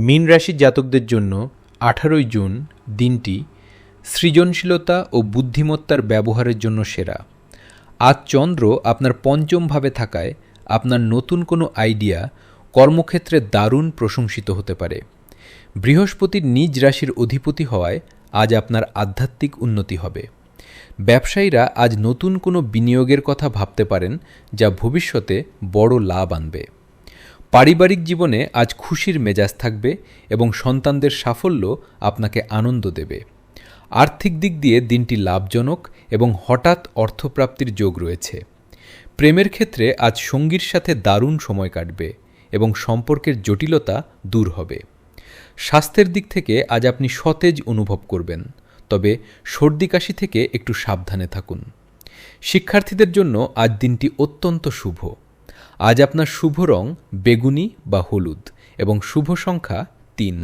মীন রাশির জাতকদের জন্য 18 জুন দিনটি সৃজনশীলতা ও বুদ্ধিমত্তার ব্যবহারের জন্য সেরা। আজ চন্দ্র আপনার পঞ্চম ভাবে থাকায় আপনার নতুন কোনো আইডিয়া কর্মক্ষেত্রে দারুণ প্রশংসিত হতে পারে। বৃহস্পতির নিজ রাশির অধিপতি হওয়ায় আজ আপনার আধ্যাত্মিক উন্নতি হবে। ব্যবসায়ীরা আজ নতুন কোনো বিনিয়োগের কথা ভাবতে পারেন, যা ভবিষ্যতে বড় লাভ আনবে। পারিবারিক জীবনে আজ খুশির মেজাজ থাকবে এবং সন্তানদের সাফল্য আপনাকে আনন্দ দেবে। আর্থিক দিক দিয়ে দিনটি লাভজনক এবং হঠাৎ অর্থপ্রাপ্তির যোগ রয়েছে। প্রেমের ক্ষেত্রে আজ সঙ্গীর সাথে দারুণ সময় কাটবে এবং সম্পর্কের জটিলতা দূর হবে। স্বাস্থ্যের দিক থেকে আজ আপনি সতেজ অনুভব করবেন, তবে সর্দি কাশি থেকে একটু সাবধানে থাকুন। শিক্ষার্থীদের জন্য আজ দিনটি অত্যন্ত শুভ। আজ আপনার শুভ রং বেগুনি বা হলুদ এবং শুভ সংখ্যা 3।